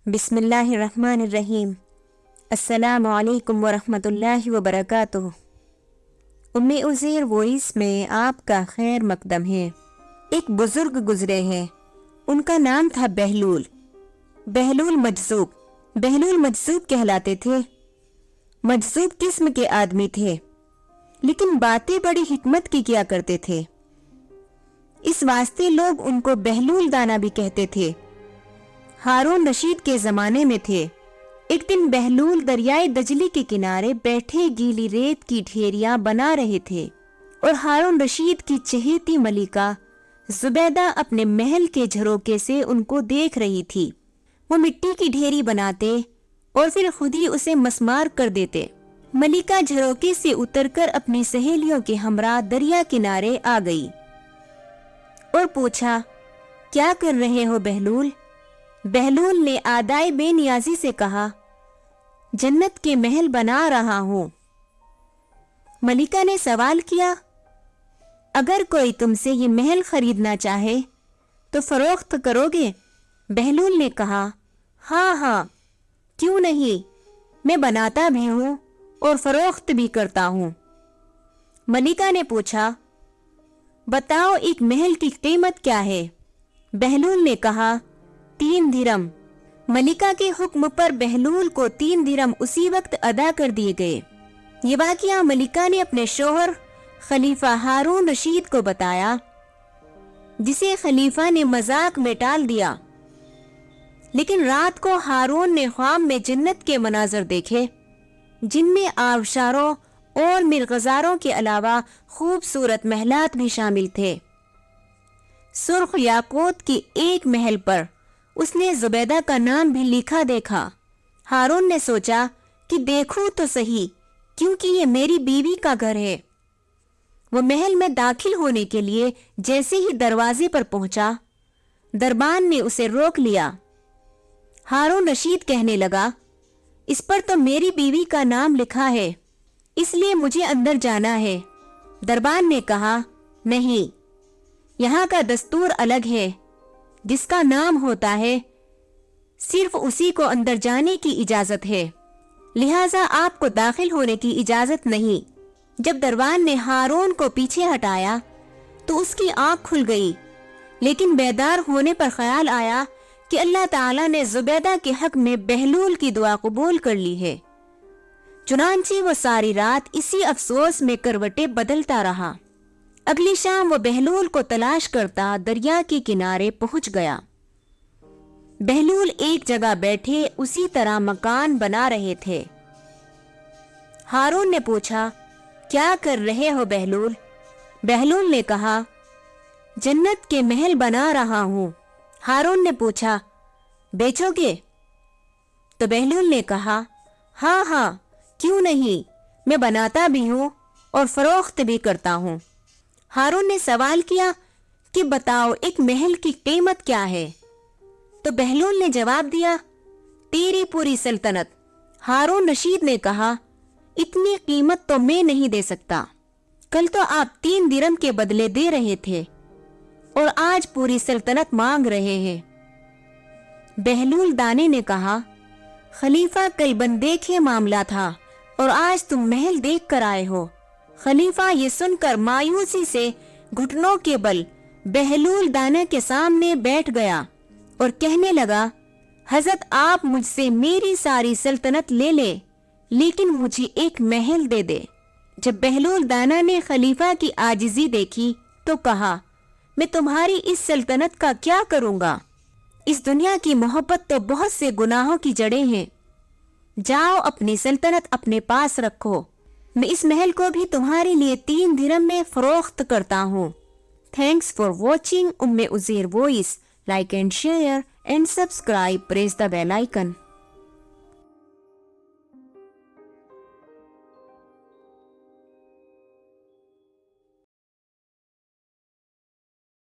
بسم اللہ الرحمن الرحیم۔ السلام علیکم ورحمۃ اللہ وبرکاتہ۔ ام عزیر وائس میں آپ کا خیر مقدم ہے۔ ایک بزرگ گزرے ہیں، ان کا نام تھا بہلول مجذوب۔ بہلول مجذوب کہلاتے تھے۔ مجذوب قسم کے آدمی تھے، لیکن باتیں بڑی حکمت کی کیا کرتے تھے، اس واسطے لوگ ان کو بہلول دانا بھی کہتے تھے۔ ہارون رشید کے زمانے میں تھے۔ ایک دن بہلول دریائے دجلے کے کنارے بیٹھے گیلی ریت کی ڈھیریاں بنا رہے تھے، اور ہارون رشید کی چہیتی ملکہ زبیدہ اپنے محل کے جھروکے سے ان کو دیکھ رہی تھی۔ وہ مٹی کی ڈھیری بناتے اور پھر خود ہی اسے مسمار کر دیتے۔ ملکہ جھروکے سے اتر کر اپنی سہیلیوں کے ہمراہ دریا کنارے آ گئی اور پوچھا، کیا کر رہے ہو بہلول؟ بہلول نے ادائے بے نیازی سے کہا، جنت کے محل بنا رہا ہوں۔ ملکہ نے سوال کیا، اگر کوئی تم سے یہ محل خریدنا چاہے تو فروخت کرو گے؟ بہلول نے کہا، ہاں، کیوں نہیں، میں بناتا بھی ہوں اور فروخت بھی کرتا ہوں۔ ملکہ نے پوچھا، بتاؤ ایک محل کی قیمت کیا ہے؟ بہلول نے کہا، 3 درم۔ ملکہ کے حکم پر بہلول کو 3 درم اسی وقت ادا کر دیے گئے۔ یہ واقعہ ملکہ نے اپنے شوہر خلیفہ ہارون رشید کو بتایا، جسے خلیفہ نے مذاق میں ٹال دیا۔ لیکن رات کو ہارون نے خواب میں جنت کے مناظر دیکھے، جن میں آبشاروں اور مرغزاروں کے علاوہ خوبصورت محلات بھی شامل تھے۔ سرخ یاقوت کے ایک محل پر اس نے زبیدہ کا نام بھی لکھا دیکھا۔ ہارون نے سوچا کہ دیکھوں تو صحیح، کیونکہ یہ میری بیوی کا گھر ہے۔ وہ محل میں داخل ہونے کے لیے جیسے ہی دروازے پر پہنچا، دربان نے اسے روک لیا۔ ہارون رشید کہنے لگا، اس پر تو میری بیوی کا نام لکھا ہے، اس لیے مجھے اندر جانا ہے۔ دربان نے کہا، نہیں، یہاں کا دستور الگ ہے، جس کا نام ہوتا ہے صرف اسی کو اندر جانے کی اجازت ہے، لہٰذا آپ کو داخل ہونے کی اجازت نہیں۔ جب دربان نے ہارون کو پیچھے ہٹایا تو اس کی آنکھ کھل گئی، لیکن بیدار ہونے پر خیال آیا کہ اللہ تعالیٰ نے زبیدہ کے حق میں بہلول کی دعا قبول کر لی ہے۔ چنانچہ وہ ساری رات اسی افسوس میں کروٹیں بدلتا رہا۔ اگلی شام وہ بہلول کو تلاش کرتا دریا کے کنارے پہنچ گیا۔ بہلول ایک جگہ بیٹھے اسی طرح مکان بنا رہے تھے۔ ہارون نے پوچھا، کیا کر رہے ہو بہلول؟ بہلول نے کہا، جنت کے محل بنا رہا ہوں۔ ہارون نے پوچھا، بیچو گے؟ تو بہلول نے کہا، ہاں، کیوں نہیں، میں بناتا بھی ہوں اور فروخت بھی کرتا ہوں۔ ہارون نے سوال کیا کہ بتاؤ ایک محل کی قیمت کیا ہے؟ تو بہلول نے جواب دیا، تیری پوری سلطنت۔ ہارون رشید نے کہا، اتنی قیمت تو میں نہیں دے سکتا، کل تو آپ 3 درم کے بدلے دے رہے تھے اور آج پوری سلطنت مانگ رہے ہیں۔ بہلول دانے نے کہا، خلیفہ کل بندیکھے معاملہ تھا اور آج تم محل دیکھ کر آئے ہو۔ خلیفہ یہ سن کر مایوسی سے گھٹنوں کے بل بہلول دانے کے سامنے بیٹھ گیا اور کہنے لگا، حضرت آپ مجھ سے میری ساری سلطنت لے لے، لیکن مجھے ایک محل دے دے۔ جب بہلول دانا نے خلیفہ کی عاجزی دیکھی تو کہا، میں تمہاری اس سلطنت کا کیا کروں گا؟ اس دنیا کی محبت تو بہت سے گناہوں کی جڑیں ہیں، جاؤ اپنی سلطنت اپنے پاس رکھو، میں اس محل کو بھی تمہارے لیے 3 درم میں فروخت کرتا ہوں۔ Thanks for watching Umm Uzair voice. Like and share and subscribe. Press the bell icon.